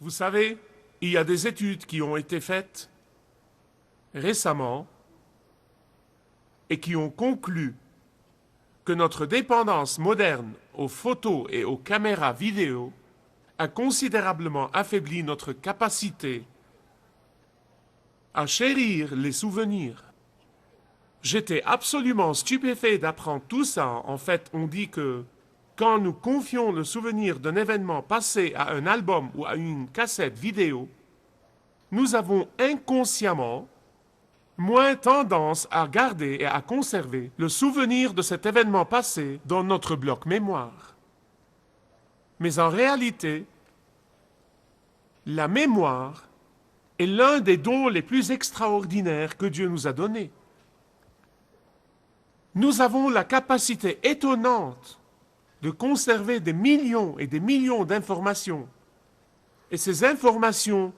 Vous savez, il y a des études qui ont été faites récemment et qui ont conclu que notre dépendance moderne aux photos et aux caméras vidéo a considérablement affaibli notre capacité à chérir les souvenirs. J'étais absolument stupéfait d'apprendre tout ça. En fait, on dit que quand nous confions le souvenir d'un événement passé à un album ou à une cassette vidéo, nous avons inconsciemment moins tendance à garder et à conserver le souvenir de cet événement passé dans notre bloc mémoire. Mais en réalité, la mémoire est l'un des dons les plus extraordinaires que Dieu nous a donnés. Nous avons la capacité étonnante de conserver des millions et des millions d'informations. Et ces informations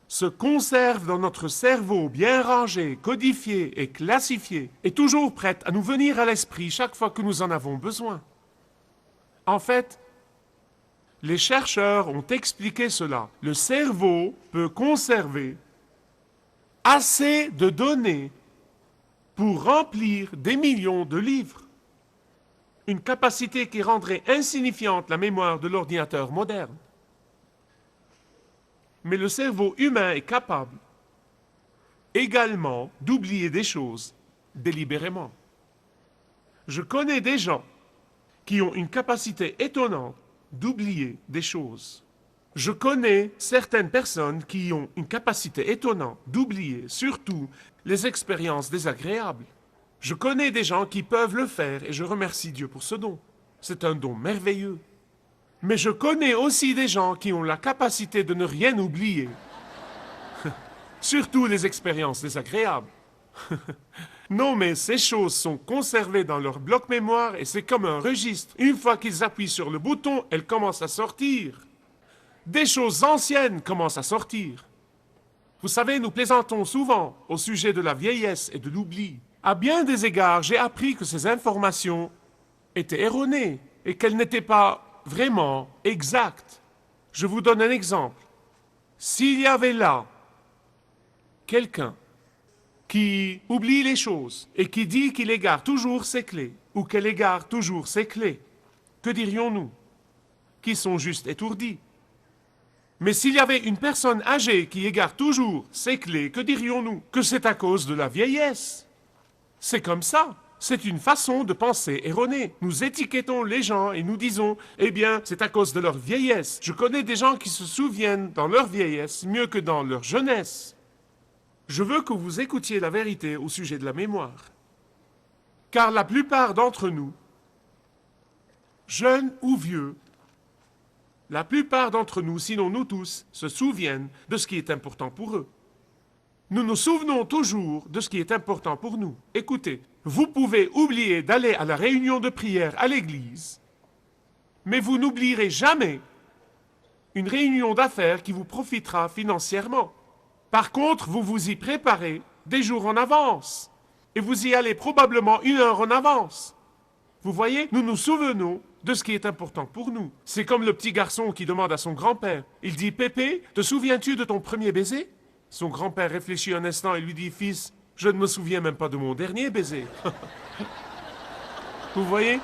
se conservent dans notre cerveau bien rangé, codifié et classifié, et toujours prêtes à nous venir à l'esprit chaque fois que nous en avons besoin. En fait, les chercheurs ont expliqué cela. Le cerveau peut conserver assez de données pour remplir des millions de livres. Une capacité qui rendrait insignifiante la mémoire de l'ordinateur moderne. Mais le cerveau humain est capable également d'oublier des choses délibérément. Je connais des gens qui ont une capacité étonnante d'oublier des choses. Je connais certaines personnes qui ont une capacité étonnante d'oublier surtout les expériences désagréables. Je connais des gens qui peuvent le faire et je remercie Dieu pour ce don. C'est un don merveilleux. Mais je connais aussi des gens qui ont la capacité de ne rien oublier. Surtout les expériences désagréables. Non, mais ces choses sont conservées dans leur bloc mémoire et c'est comme un registre. Une fois qu'ils appuient sur le bouton, elles commencent à sortir. Des choses anciennes commencent à sortir. Vous savez, nous plaisantons souvent au sujet de la vieillesse et de l'oubli. À bien des égards, j'ai appris que ces informations étaient erronées et qu'elles n'étaient pas vraiment exactes. Je vous donne un exemple. S'il y avait là quelqu'un qui oublie les choses et qui dit qu'il égare toujours ses clés ou qu'elle égare toujours ses clés, que dirions-nous? Qui sont juste étourdis. Mais s'il y avait une personne âgée qui égare toujours ses clés, que dirions-nous? Que c'est à cause de la vieillesse. C'est comme ça. C'est une façon de penser erronée. Nous étiquetons les gens et nous disons, eh bien, c'est à cause de leur vieillesse. Je connais des gens qui se souviennent dans leur vieillesse mieux que dans leur jeunesse. Je veux que vous écoutiez la vérité au sujet de la mémoire. Car la plupart d'entre nous, jeunes ou vieux, la plupart d'entre nous, sinon nous tous, se souviennent de ce qui est important pour eux. Nous nous souvenons toujours de ce qui est important pour nous. Écoutez, vous pouvez oublier d'aller à la réunion de prière à l'église, mais vous n'oublierez jamais une réunion d'affaires qui vous profitera financièrement. Par contre, vous vous y préparez des jours en avance, et vous y allez probablement 1 heure en avance. Vous voyez, nous nous souvenons de ce qui est important pour nous. C'est comme le petit garçon qui demande à son grand-père. Il dit, « Pépé, te souviens-tu de ton premier baiser ?» Son grand-père réfléchit un instant et lui dit, « Fils, je ne me souviens même pas de mon dernier baiser. » Vous voyez,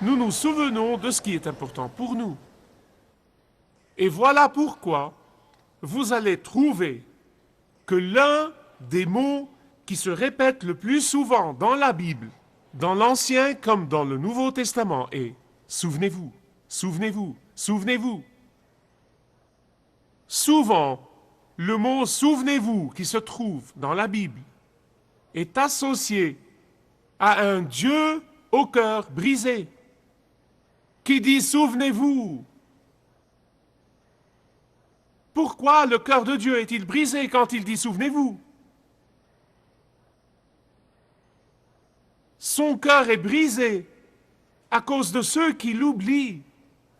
nous nous souvenons de ce qui est important pour nous. Et voilà pourquoi vous allez trouver que l'un des mots qui se répètent le plus souvent dans la Bible, dans l'Ancien comme dans le Nouveau Testament, est « souvenez-vous, souvenez-vous, souvenez-vous ». Souvent, le mot « souvenez-vous » qui se trouve dans la Bible est associé à un Dieu au cœur brisé qui dit « souvenez-vous ». Pourquoi le cœur de Dieu est-il brisé quand il dit « souvenez-vous » ? Son cœur est brisé à cause de ceux qui l'oublient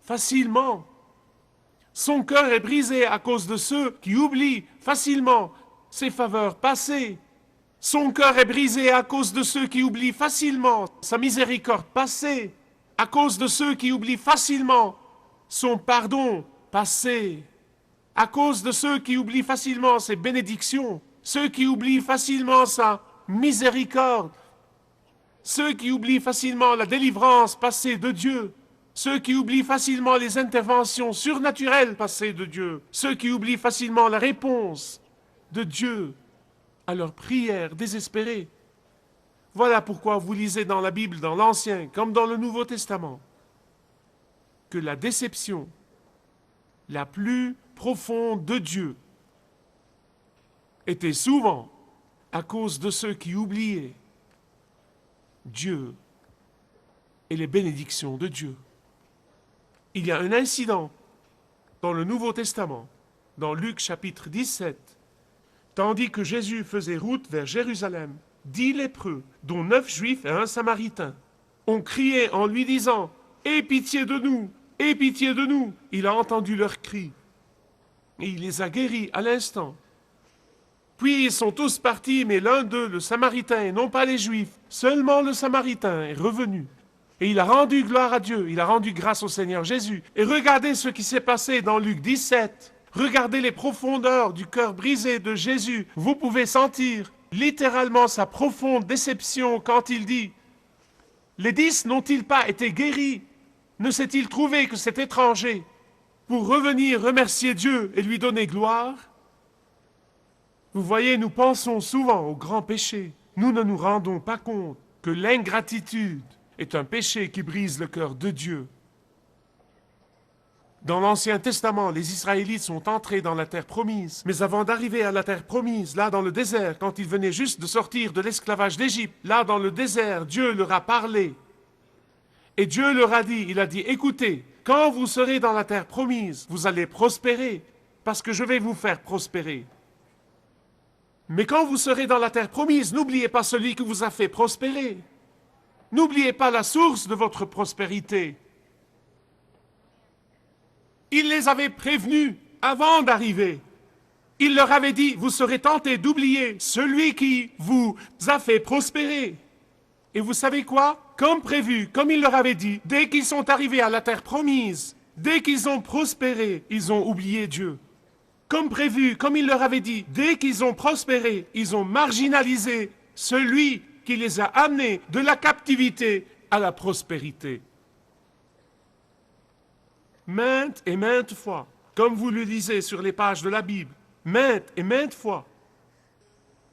facilement. Son cœur est brisé à cause de ceux qui oublient facilement ses faveurs passées. Son cœur est brisé à cause de ceux qui oublient facilement sa miséricorde passée, à cause de ceux qui oublient facilement son pardon passé. à cause de ceux qui oublient facilement ses bénédictions, ceux qui oublient facilement sa miséricorde, ceux qui oublient facilement la délivrance passée de Dieu, ceux qui oublient facilement les interventions surnaturelles passées de Dieu, ceux qui oublient facilement la réponse de Dieu à leurs prières désespérées. Voilà pourquoi vous lisez dans la Bible, dans l'Ancien comme dans le Nouveau Testament, que la déception la plus profonde de Dieu était souvent à cause de ceux qui oubliaient Dieu et les bénédictions de Dieu. Il y a un incident dans le Nouveau Testament, dans Luc chapitre 17, tandis que Jésus faisait route vers Jérusalem, 10 lépreux, dont 9 juifs et un samaritain, ont crié en lui disant « Aie pitié de nous, aie pitié de nous !» Il a entendu leurs cris et il les a guéris à l'instant. Puis ils sont tous partis, mais l'un d'eux, le Samaritain, et non pas les Juifs, seulement le Samaritain est revenu. Et il a rendu gloire à Dieu, il a rendu grâce au Seigneur Jésus. Et regardez ce qui s'est passé dans Luc 17. Regardez les profondeurs du cœur brisé de Jésus. Vous pouvez sentir littéralement sa profonde déception quand il dit « Les 10 n'ont-ils pas été guéris? Ne s'est-il trouvé que cet étranger pour revenir remercier Dieu et lui donner gloire ?» Vous voyez, nous pensons souvent au grand péché. Nous ne nous rendons pas compte que l'ingratitude est un péché qui brise le cœur de Dieu. Dans l'Ancien Testament, les Israélites sont entrés dans la terre promise. Mais avant d'arriver à la terre promise, là dans le désert, quand ils venaient juste de sortir de l'esclavage d'Égypte, là dans le désert, Dieu leur a parlé. Et Dieu leur a dit, il a dit, écoutez, quand vous serez dans la terre promise, vous allez prospérer, parce que je vais vous faire prospérer. Mais quand vous serez dans la terre promise, n'oubliez pas celui qui vous a fait prospérer. N'oubliez pas la source de votre prospérité. Il les avait prévenus avant d'arriver. Il leur avait dit, vous serez tentés d'oublier celui qui vous a fait prospérer. Et vous savez quoi? Comme prévu, comme il leur avait dit, dès qu'ils sont arrivés à la terre promise, dès qu'ils ont prospéré, ils ont oublié Dieu. Comme prévu, comme il leur avait dit, dès qu'ils ont prospéré, ils ont marginalisé celui qui les a amenés de la captivité à la prospérité. Maintes et maintes fois, comme vous le lisez sur les pages de la Bible, maintes et maintes fois,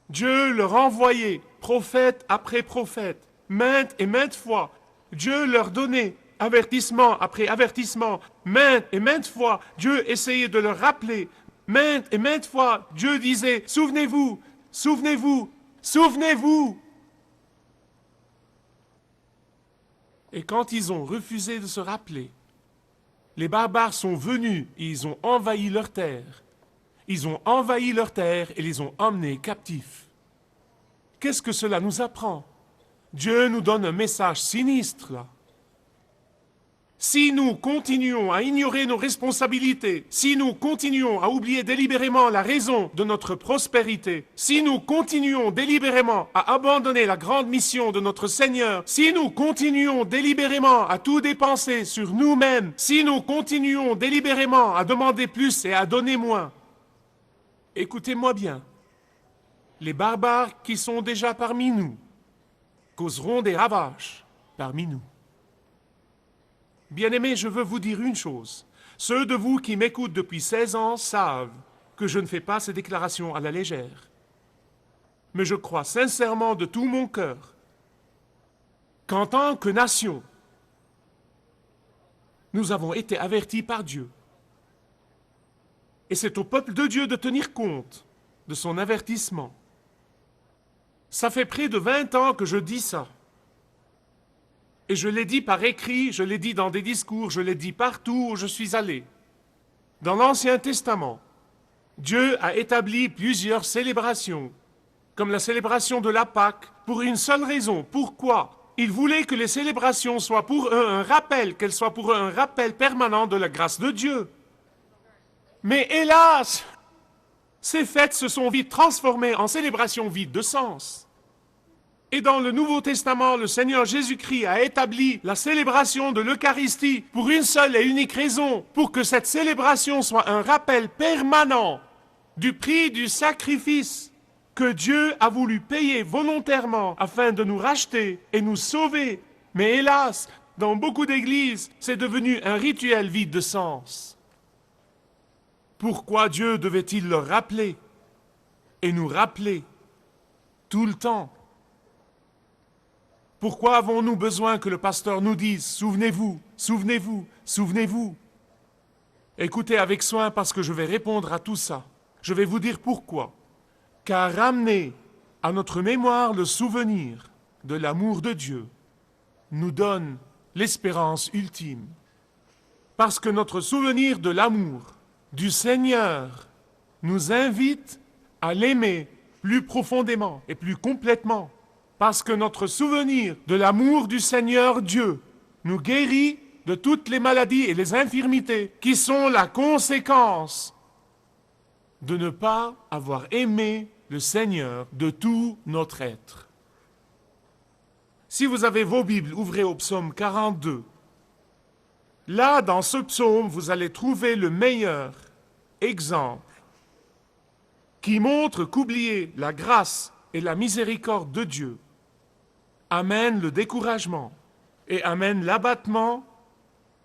Dieu leur envoyait prophète après prophète, maintes et maintes fois, Dieu leur donnait avertissement après avertissement, maintes et maintes fois, Dieu essayait de leur rappeler. Maintes et maintes fois, Dieu disait, souvenez-vous, souvenez-vous, souvenez-vous. Et quand ils ont refusé de se rappeler, les barbares sont venus et ils ont envahi leur terre. Ils ont envahi leur terre et les ont emmenés captifs. Qu'est-ce que cela nous apprend? Dieu nous donne un message sinistre là. Si nous continuons à ignorer nos responsabilités, si nous continuons à oublier délibérément la raison de notre prospérité, si nous continuons délibérément à abandonner la grande mission de notre Seigneur, si nous continuons délibérément à tout dépenser sur nous-mêmes, si nous continuons délibérément à demander plus et à donner moins, écoutez-moi bien, les barbares qui sont déjà parmi nous causeront des ravages parmi nous. Bien-aimés, je veux vous dire une chose. Ceux de vous qui m'écoutent depuis 16 ans savent que je ne fais pas ces déclarations à la légère. Mais je crois sincèrement de tout mon cœur qu'en tant que nation, nous avons été avertis par Dieu. Et c'est au peuple de Dieu de tenir compte de son avertissement. Ça fait près de 20 ans que je dis ça. Et je l'ai dit par écrit, je l'ai dit dans des discours, je l'ai dit partout où je suis allé. Dans l'Ancien Testament, Dieu a établi plusieurs célébrations, comme la célébration de la Pâque, pour une seule raison. Pourquoi? Il voulait que les célébrations soient pour eux un rappel, qu'elles soient pour eux un rappel permanent de la grâce de Dieu. Mais hélas, ces fêtes se sont vite transformées en célébrations vides de sens. Et dans le Nouveau Testament, le Seigneur Jésus-Christ a établi la célébration de l'Eucharistie pour une seule et unique raison, pour que cette célébration soit un rappel permanent du prix du sacrifice que Dieu a voulu payer volontairement afin de nous racheter et nous sauver. Mais hélas, dans beaucoup d'églises, c'est devenu un rituel vide de sens. Pourquoi Dieu devait-il le rappeler et nous rappeler tout le temps? Pourquoi avons-nous besoin que le pasteur nous dise « Souvenez-vous, souvenez-vous, souvenez-vous » Écoutez avec soin parce que je vais répondre à tout ça. Je vais vous dire pourquoi. Car ramener à notre mémoire le souvenir de l'amour de Dieu nous donne l'espérance ultime. Parce que notre souvenir de l'amour du Seigneur nous invite à l'aimer plus profondément et plus complètement. Parce que notre souvenir de l'amour du Seigneur Dieu nous guérit de toutes les maladies et les infirmités qui sont la conséquence de ne pas avoir aimé le Seigneur de tout notre être. Si vous avez vos Bibles, ouvrez au psaume 42. Là, dans ce psaume, vous allez trouver le meilleur exemple qui montre qu'oublier la grâce et la miséricorde de Dieu amène le découragement et amène l'abattement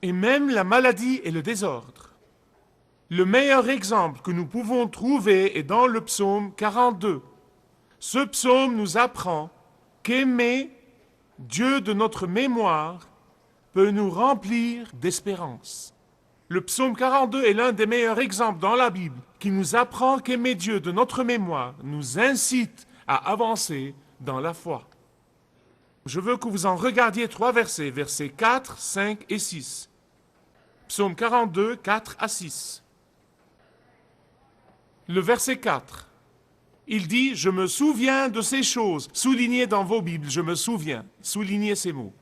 et même la maladie et le désordre. Le meilleur exemple que nous pouvons trouver est dans le psaume 42. Ce psaume nous apprend qu'aimer Dieu de notre mémoire peut nous remplir d'espérance. Le psaume 42 est l'un des meilleurs exemples dans la Bible qui nous apprend qu'aimer Dieu de notre mémoire nous incite à avancer dans la foi. Je veux que vous en regardiez 3 versets, versets 4, 5 et 6. Psaume 42, 4 à 6. Le verset 4, il dit « Je me souviens de ces choses ». Soulignez dans vos Bibles « Je me souviens ». Soulignez ces mots.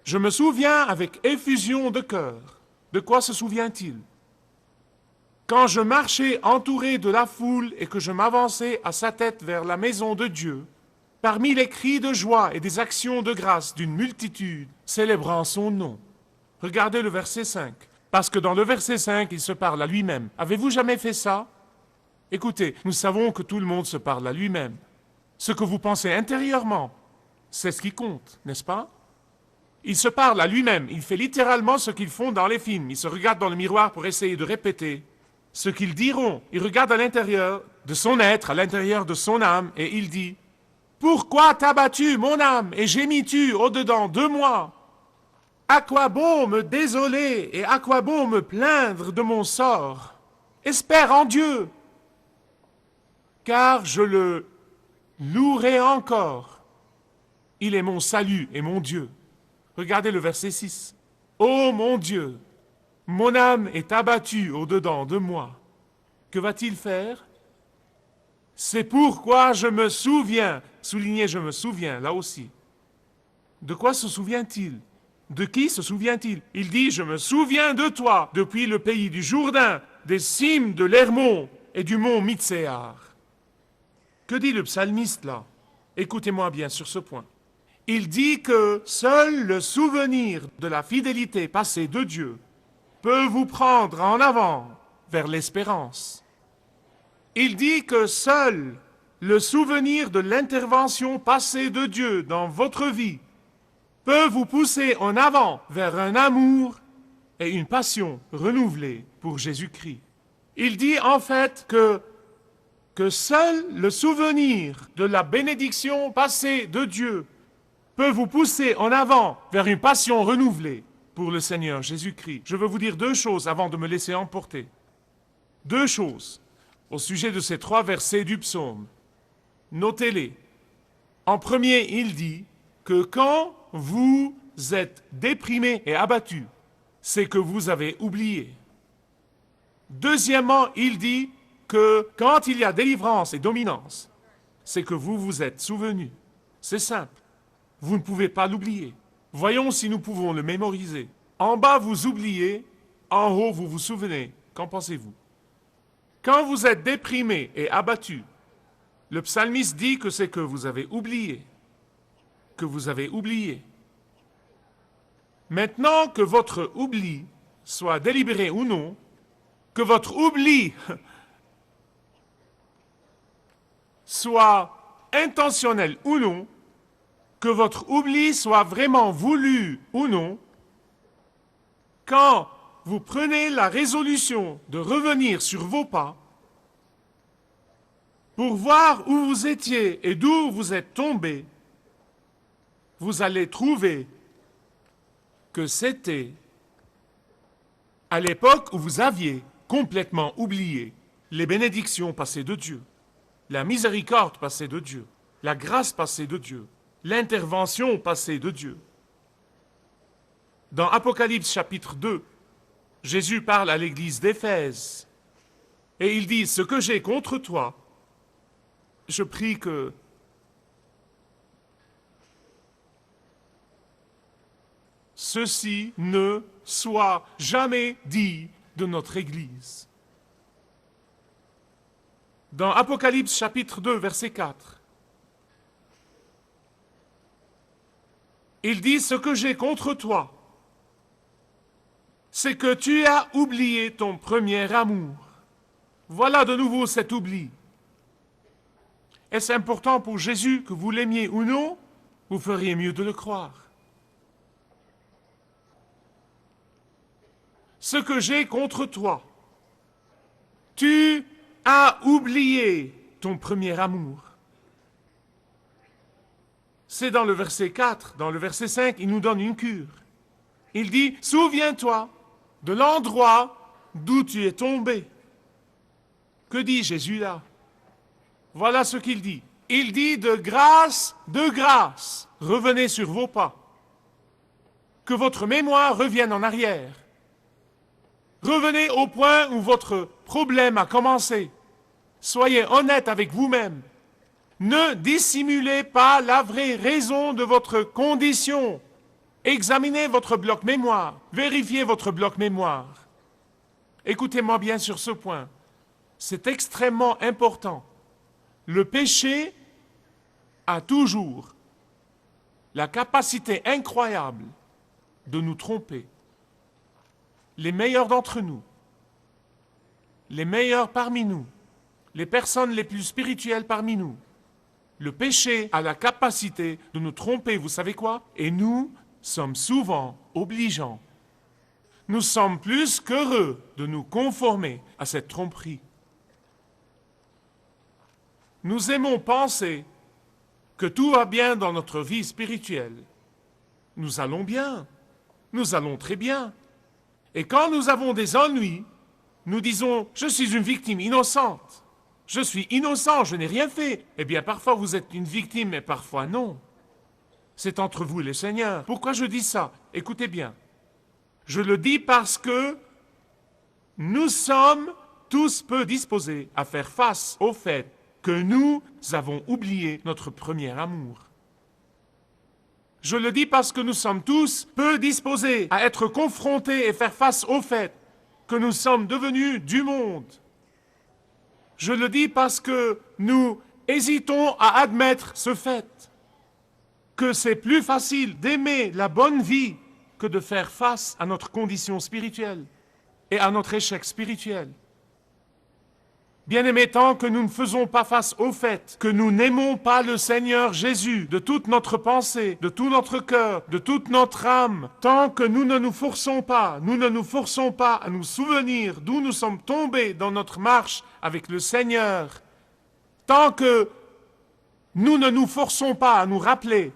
Je me souviens avec effusion de cœur. De quoi se souvient-il? Quand je marchais entouré de la foule et que je m'avançais à sa tête vers la maison de Dieu, parmi les cris de joie et des actions de grâce d'une multitude célébrant son nom. Regardez le verset 5, parce que dans le verset 5, il se parle à lui-même. Avez-vous jamais fait ça? Écoutez, nous savons que tout le monde se parle à lui-même. Ce que vous pensez intérieurement, c'est ce qui compte, n'est-ce pas? Il se parle à lui-même, il fait littéralement ce qu'ils font dans les films. Il se regarde dans le miroir pour essayer de répéter ce qu'ils diront. Il regarde à l'intérieur de son être, à l'intérieur de son âme, et il dit « Pourquoi t'as battu mon âme et gémis-tu au-dedans de moi? À quoi bon me désoler et à quoi bon me plaindre de mon sort? Espère en Dieu, car je le louerai encore. Il est mon salut et mon Dieu. » Regardez le verset 6. « Ô mon Dieu, mon âme est abattue au-dedans de moi. Que va-t-il faire? C'est pourquoi je me souviens. » Soulignez, je me souviens, là aussi. De quoi se souvient-il? De qui se souvient-il? Il dit, je me souviens de toi, depuis le pays du Jourdain, des cimes de l'Hermon et du mont Mitséar. Que dit le psalmiste là? Écoutez-moi bien sur ce point. Il dit que seul le souvenir de la fidélité passée de Dieu peut vous prendre en avant vers l'espérance. Il dit que seul le souvenir de l'intervention passée de Dieu dans votre vie peut vous pousser en avant vers un amour et une passion renouvelée pour Jésus-Christ. Il dit en fait que seul le souvenir de la bénédiction passée de Dieu peut vous pousser en avant vers une passion renouvelée pour le Seigneur Jésus-Christ. Je veux vous dire 2 choses avant de me laisser emporter. 2 choses au sujet de ces 3 versets du psaume. Notez-les. En premier, il dit que quand vous êtes déprimé et abattu, c'est que vous avez oublié. Deuxièmement, il dit que quand il y a délivrance et dominance, c'est que vous vous êtes souvenu. C'est simple. Vous ne pouvez pas l'oublier. Voyons si nous pouvons le mémoriser. En bas, vous oubliez. En haut, vous vous souvenez. Qu'en pensez-vous? Quand vous êtes déprimé et abattu, Le psalmiste dit que c'est que vous avez oublié. Que vous avez oublié. Maintenant que votre oubli soit délibéré ou non, que votre oubli soit intentionnel ou non, que votre oubli soit vraiment voulu ou non, quand vous prenez la résolution de revenir sur vos pas pour voir où vous étiez et d'où vous êtes tombé, vous allez trouver que c'était à l'époque où vous aviez complètement oublié les bénédictions passées de Dieu, la miséricorde passée de Dieu, la grâce passée de Dieu, l'intervention passée de Dieu. Dans Apocalypse chapitre 2, Jésus parle à l'église d'Éphèse et il dit « Ce que j'ai contre toi, je prie que ceci ne soit jamais dit de notre Église. » Dans Apocalypse chapitre 2, verset 4, il dit « Ce que j'ai contre toi, c'est que tu as oublié ton premier amour. » Voilà de nouveau cet oubli. Est-ce important pour Jésus que vous l'aimiez ou non? Vous feriez mieux de le croire. Ce que j'ai contre toi, tu as oublié ton premier amour. C'est dans le verset 4, dans le verset 5, il nous donne une cure. Il dit, souviens-toi de l'endroit d'où tu es tombé. Que dit Jésus là? Voilà ce qu'il dit. Il dit de grâce, revenez sur vos pas. Que votre mémoire revienne en arrière. Revenez au point où votre problème a commencé. Soyez honnête avec vous-même. Ne dissimulez pas la vraie raison de votre condition. Examinez votre bloc mémoire. Vérifiez votre bloc mémoire. Écoutez-moi bien sur ce point. C'est extrêmement important. Le péché a toujours la capacité incroyable de nous tromper. Les meilleurs d'entre nous, les meilleurs parmi nous, les personnes les plus spirituelles parmi nous, le péché a la capacité de nous tromper, vous savez quoi? Et nous sommes souvent obligeants. Nous sommes plus qu'heureux de nous conformer à cette tromperie. Nous aimons penser que tout va bien dans notre vie spirituelle. Nous allons bien, nous allons très bien. Et quand nous avons des ennuis, nous disons « Je suis une victime innocente. Je suis innocent, je n'ai rien fait. » Eh bien, parfois vous êtes une victime, mais parfois non. C'est entre vous et le Seigneur. Pourquoi je dis ça? Écoutez bien. Je le dis parce que nous sommes tous peu disposés à faire face au fait que nous avons oublié notre premier amour. Je le dis parce que nous sommes tous peu disposés à être confrontés et faire face au fait que nous sommes devenus du monde. Je le dis parce que nous hésitons à admettre ce fait, que c'est plus facile d'aimer la bonne vie que de faire face à notre condition spirituelle et à notre échec spirituel. Bien-aimés, tant que nous ne faisons pas face au fait que nous n'aimons pas le Seigneur Jésus de toute notre pensée, de tout notre cœur, de toute notre âme, tant que nous ne nous forçons pas à nous souvenir d'où nous sommes tombés dans notre marche avec le Seigneur, tant que nous ne nous forçons pas à nous rappeler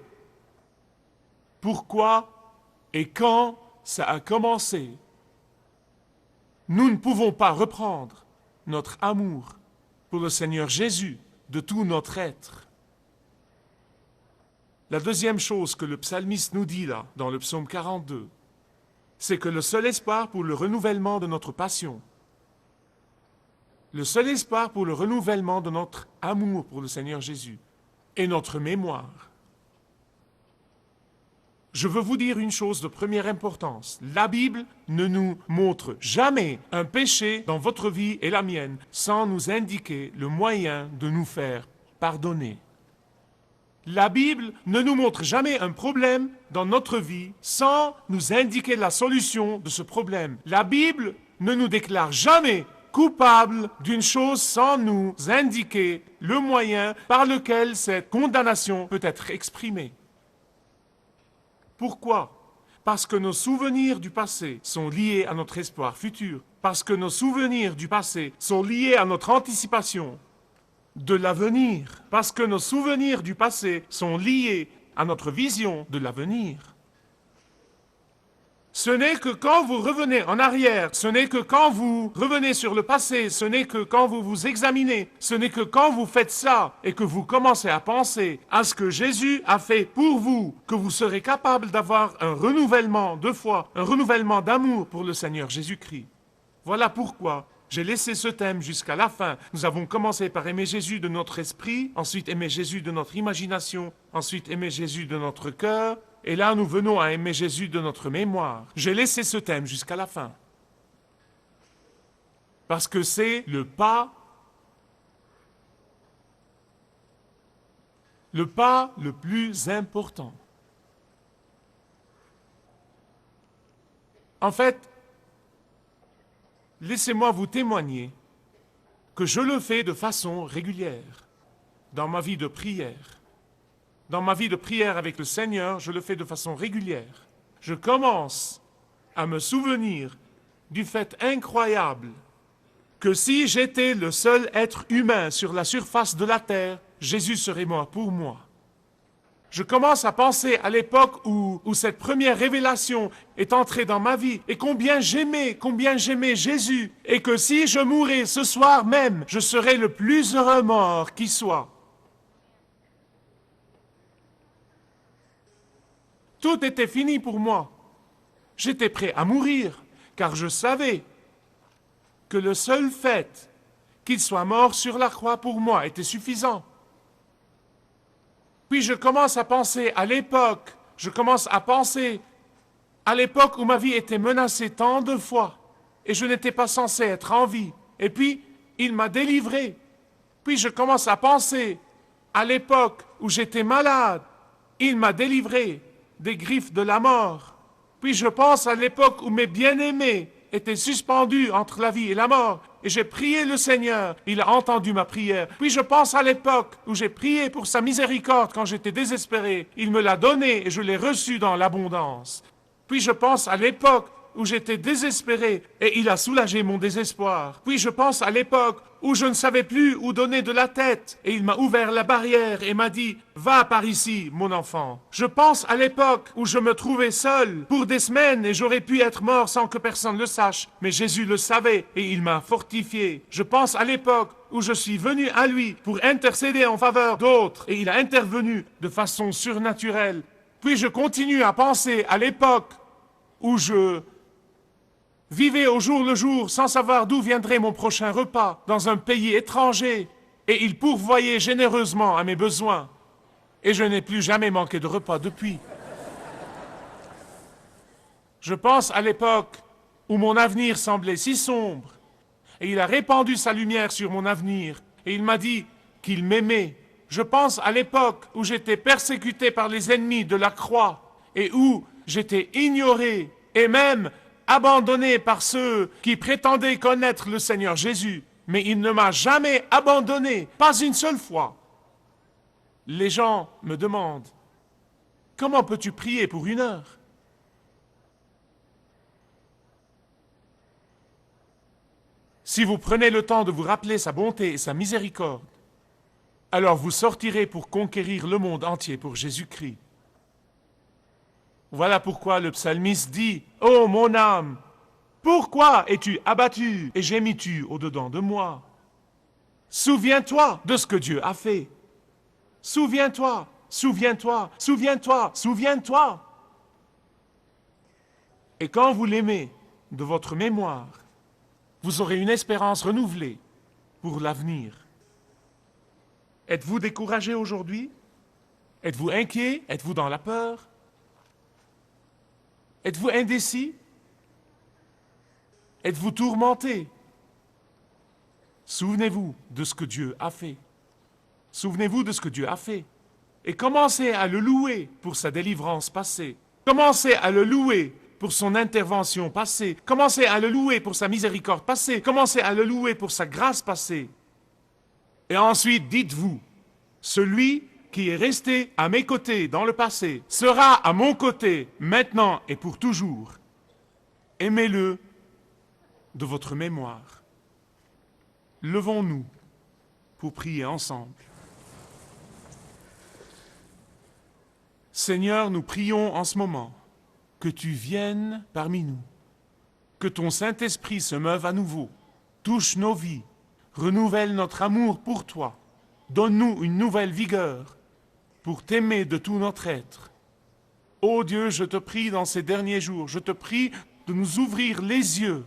pourquoi et quand ça a commencé, nous ne pouvons pas reprendre notre amour pour le Seigneur Jésus de tout notre être. La deuxième chose que le psalmiste nous dit là, dans le psaume 42, c'est que le seul espoir pour le renouvellement de notre passion, le seul espoir pour le renouvellement de notre amour pour le Seigneur Jésus est notre mémoire. Je veux vous dire une chose de première importance. La Bible ne nous montre jamais un péché dans votre vie et la mienne sans nous indiquer le moyen de nous faire pardonner. La Bible ne nous montre jamais un problème dans notre vie sans nous indiquer la solution de ce problème. La Bible ne nous déclare jamais coupables d'une chose sans nous indiquer le moyen par lequel cette condamnation peut être exprimée. Pourquoi ? Parce que nos souvenirs du passé sont liés à notre espoir futur. Parce que nos souvenirs du passé sont liés à notre anticipation de l'avenir. Parce que nos souvenirs du passé sont liés à notre vision de l'avenir. Ce n'est que quand vous revenez en arrière, ce n'est que quand vous revenez sur le passé, ce n'est que quand vous vous examinez, ce n'est que quand vous faites ça et que vous commencez à penser à ce que Jésus a fait pour vous, que vous serez capable d'avoir un renouvellement de foi, un renouvellement d'amour pour le Seigneur Jésus-Christ. Voilà pourquoi j'ai laissé ce thème jusqu'à la fin. Nous avons commencé par aimer Jésus de notre esprit, ensuite aimer Jésus de notre imagination, ensuite aimer Jésus de notre cœur, et là nous venons à aimer Jésus de notre mémoire. J'ai laissé ce thème jusqu'à la fin. Parce que c'est le pas le plus important. En fait, laissez-moi vous témoigner que je le fais de façon régulière dans ma vie de prière. Dans ma vie de prière avec le Seigneur, je le fais de façon régulière. Je commence à me souvenir du fait incroyable que si j'étais le seul être humain sur la surface de la terre, Jésus serait mort pour moi. Je commence à penser à l'époque où cette première révélation est entrée dans ma vie et combien j'aimais Jésus et que si je mourais ce soir même, je serais le plus heureux mort qui soit. Tout était fini pour moi. J'étais prêt à mourir, car je savais que le seul fait qu'il soit mort sur la croix pour moi était suffisant. Puis je commence à penser à l'époque où ma vie était menacée tant de fois, et je n'étais pas censé être en vie. Et puis, il m'a délivré. Puis je commence à penser à l'époque où j'étais malade. Il m'a délivré des griffes de la mort. Puis je pense à l'époque où mes bien-aimés étaient suspendus entre la vie et la mort, et j'ai prié le Seigneur, il a entendu ma prière. Puis je pense à l'époque où j'ai prié pour sa miséricorde quand j'étais désespéré, il me l'a donné et je l'ai reçu dans l'abondance. Puis je pense à l'époque où j'étais désespéré et il a soulagé mon désespoir. Puis je pense à l'époque où je ne savais plus où donner de la tête et il m'a ouvert la barrière et m'a dit « Va par ici, mon enfant ». Je pense à l'époque où je me trouvais seul pour des semaines et j'aurais pu être mort sans que personne le sache, mais Jésus le savait et il m'a fortifié. Je pense à l'époque où je suis venu à lui pour intercéder en faveur d'autres et il a intervenu de façon surnaturelle. Puis je continue à penser à l'époque où je vivais au jour le jour sans savoir d'où viendrait mon prochain repas dans un pays étranger et il pourvoyait généreusement à mes besoins et je n'ai plus jamais manqué de repas depuis. Je pense à l'époque où mon avenir semblait si sombre et il a répandu sa lumière sur mon avenir et il m'a dit qu'il m'aimait. Je pense à l'époque où j'étais persécuté par les ennemis de la croix et où j'étais ignoré et même abandonné par ceux qui prétendaient connaître le Seigneur Jésus, mais il ne m'a jamais abandonné, pas une seule fois. Les gens me demandent, comment peux-tu prier pour 1 heure? Si vous prenez le temps de vous rappeler sa bonté et sa miséricorde, alors vous sortirez pour conquérir le monde entier pour Jésus-Christ. Voilà pourquoi le psalmiste dit « Ô mon âme, pourquoi es-tu abattu et gémis-tu au-dedans de moi? Souviens-toi de ce que Dieu a fait. Souviens-toi, souviens-toi, souviens-toi, souviens-toi. » Et quand vous l'aimez de votre mémoire, vous aurez une espérance renouvelée pour l'avenir. Êtes-vous découragé aujourd'hui? Êtes-vous inquiet? Êtes-vous dans la peur? Êtes-vous indécis? Êtes-vous tourmenté? Souvenez-vous de ce que Dieu a fait. Souvenez-vous de ce que Dieu a fait. Et commencez à le louer pour sa délivrance passée. Commencez à le louer pour son intervention passée. Commencez à le louer pour sa miséricorde passée. Commencez à le louer pour sa grâce passée. Et ensuite, dites-vous, celui qui est resté à mes côtés dans le passé sera à mon côté maintenant et pour toujours. Aimez-le de votre mémoire. Levons-nous pour prier ensemble. Seigneur, nous prions en ce moment que tu viennes parmi nous, que ton Saint-Esprit se meuve à nouveau, touche nos vies, renouvelle notre amour pour toi, donne-nous une nouvelle vigueur pour t'aimer de tout notre être. Ô Dieu, je te prie dans ces derniers jours, je te prie de nous ouvrir les yeux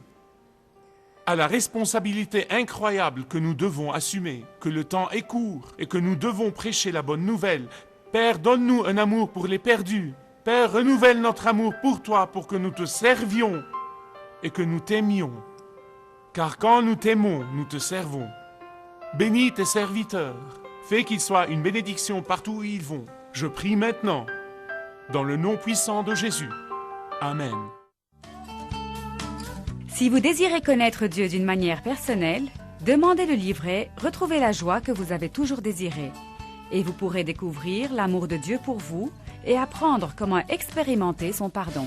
à la responsabilité incroyable que nous devons assumer, que le temps est court et que nous devons prêcher la bonne nouvelle. Père, donne-nous un amour pour les perdus. Père, renouvelle notre amour pour toi pour que nous te servions et que nous t'aimions. Car quand nous t'aimons, nous te servons. Bénis tes serviteurs. Fais qu'ils soient une bénédiction partout où ils vont. Je prie maintenant, dans le nom puissant de Jésus. Amen. Si vous désirez connaître Dieu d'une manière personnelle, demandez le livret « Retrouvez la joie que vous avez toujours désirée » et vous pourrez découvrir l'amour de Dieu pour vous et apprendre comment expérimenter son pardon.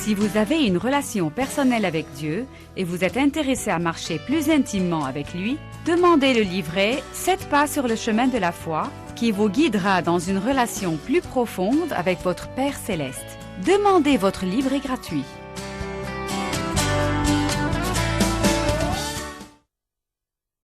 Si vous avez une relation personnelle avec Dieu et vous êtes intéressé à marcher plus intimement avec lui, demandez le livret « 7 pas sur le chemin de la foi » qui vous guidera dans une relation plus profonde avec votre Père Céleste. Demandez votre livret gratuit.